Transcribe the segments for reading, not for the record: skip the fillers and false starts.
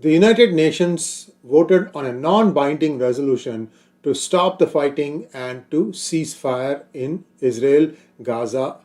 The United Nations voted on a non-binding resolution to stop the fighting and to cease fire in Israel-Gaza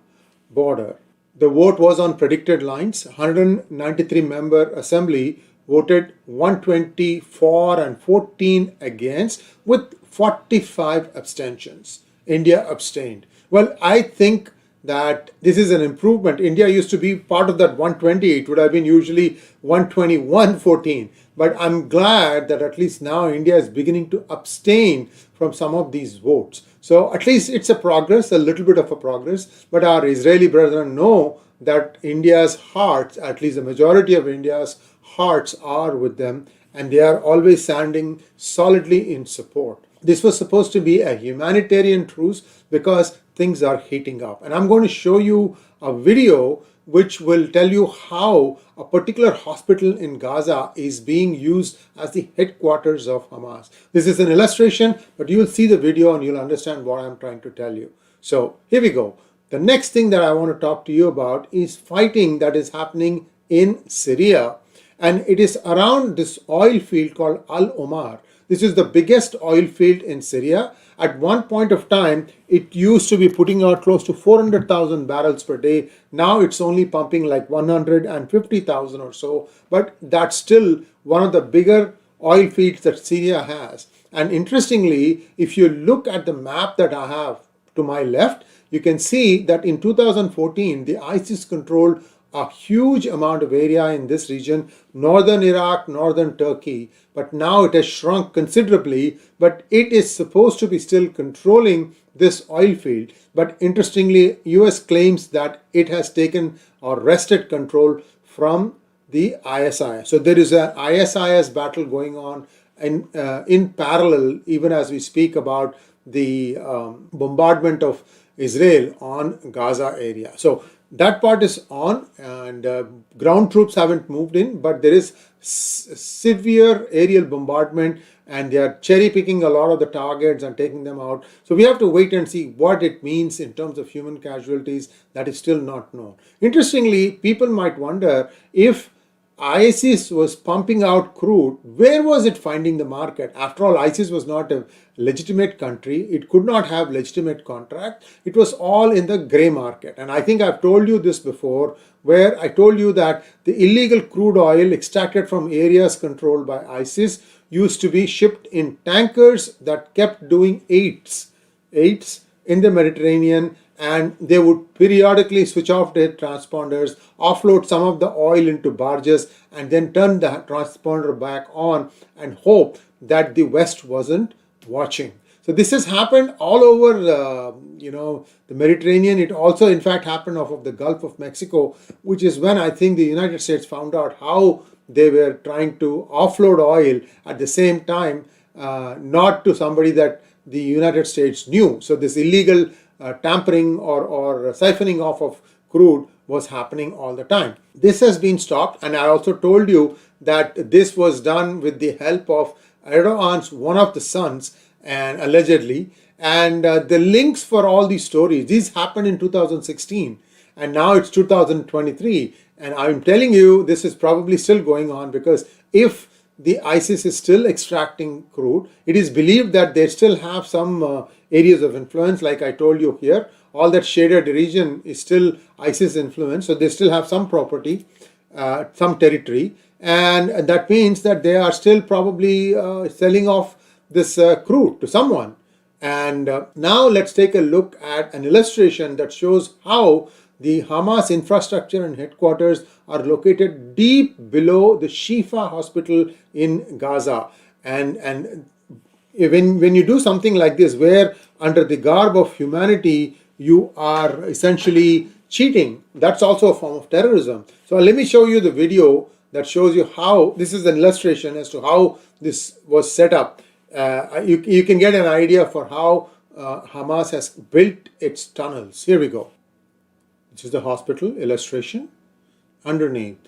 border. The vote was on predicted lines. 193-member assembly voted 120 for and 14 against with 45 abstentions. India abstained. Well, I think that this is an improvement. India used to be part of that 120. It would have been usually 121-14. But I'm glad that at least now India is beginning to abstain from some of these votes. So at least it's a progress, a little bit of a progress. But our Israeli brethren know that India's hearts, at least the majority of India's hearts, are with them, and they are always standing solidly in support. This was supposed to be a humanitarian truce because things are heating up. And I'm going to show you a video which will tell you how a particular hospital in Gaza is being used as the headquarters of Hamas. This is an illustration, but you'll see the video and you'll understand what I'm trying to tell you. So here we go. The next thing that I want to talk to you about is fighting that is happening in Syria. And it is around this oil field called Al-Omar. This is the biggest oil field in Syria. At one point of time, it used to be putting out close to 400,000 barrels per day. Now it's only pumping like 150,000 or so. But that's still one of the bigger oil fields that Syria has. And interestingly, if you look at the map that I have to my left, you can see that in 2014, the ISIS controlled a huge amount of area in this region, northern Iraq, northern Turkey, but now it has shrunk considerably, but it is supposed to be still controlling this oil field. But interestingly, US claims that it has taken or wrested control from the ISIS. So there is an ISIS battle going on in parallel, even as we speak about the bombardment of Israel on Gaza area. So that part is on, and ground troops haven't moved in, but there is severe aerial bombardment, and they are cherry picking a lot of the targets and taking them out. So we have to wait and see what it means in terms of human casualties. That is still not known. Interestingly, people might wonder, if ISIS was pumping out crude, where was it finding the market? After all, ISIS was not a legitimate country. It could not have legitimate contract. It was all in the gray market. And I think I've told you this before, where I told you that the illegal crude oil extracted from areas controlled by ISIS used to be shipped in tankers that kept doing eights in the Mediterranean, and they would periodically switch off their transponders, offload some of the oil into barges, and then turn the transponder back on and hope that the West wasn't watching. So this has happened all over the Mediterranean. It also, in fact, happened off of the Gulf of Mexico, which is when I think the United States found out how they were trying to offload oil at the same time, not to somebody that the United States knew. So this illegal tampering or siphoning off of crude was happening all the time. This has been stopped, and I also told you that this was done with the help of Erdogan's one of the sons, and allegedly, and the links for all these stories, these happened in 2016, and now it's 2023, and I'm telling you this is probably still going on, because if the ISIS is still extracting crude, it is believed that they still have some areas of influence. Like I told you here, all that shaded region is still ISIS influence, so they still have some property, some territory, and that means that they are still probably selling off this crude to someone. And now let's take a look at an illustration that shows how the Hamas infrastructure and headquarters are located deep below the Shifa hospital in Gaza. And when you do something like this, where under the garb of humanity you are essentially cheating, that's also a form of terrorism. So let me show you the video that shows you how this is an illustration as to how this was set up. You can get an idea for how Hamas has built its tunnels. Here we go. This is the hospital illustration. Underneath,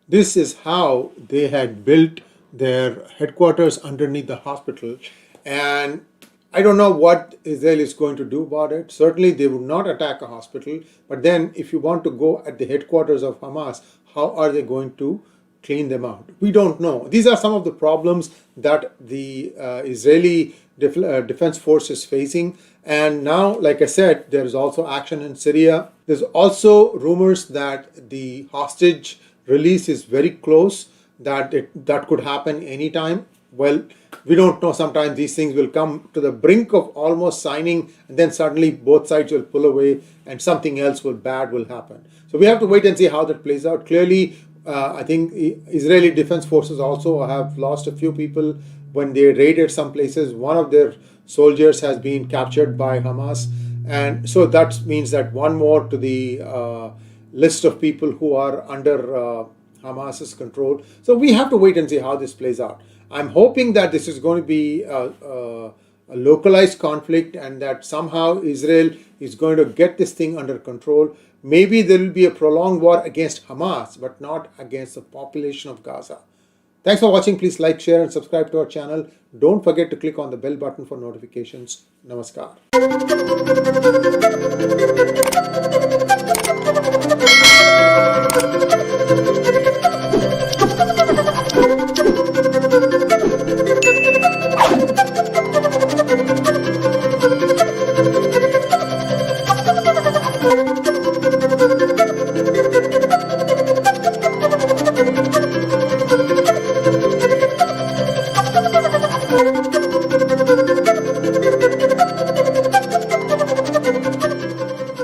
this is how they had built their headquarters underneath the hospital. And I don't know what Israel is going to do about it. Certainly, they would not attack a hospital. But then, if you want to go at the headquarters of Hamas, how are they going to clean them out? We don't know. These are some of the problems that the Israeli defense force is facing. And now, like I said, there is also action in Syria. There's also rumors that the hostage release is very close, that that could happen anytime. Well, we don't know. Sometimes these things will come to the brink of almost signing, and then suddenly both sides will pull away and something else bad will happen. So we have to wait and see how that plays out. Clearly, I think Israeli defense forces also have lost a few people when they raided some places. One of their soldiers has been captured by Hamas, and so that means that one more to the list of people who are under Hamas's control. So we have to wait and see how this plays out. I'm hoping that this is going to be a localized conflict and that somehow Israel is going to get this thing under control. Maybe there will be a prolonged war against Hamas, but not against the population of Gaza. Thanks for watching. Please like, share, and subscribe to our channel. Don't forget to click on the bell button for notifications. Namaskar.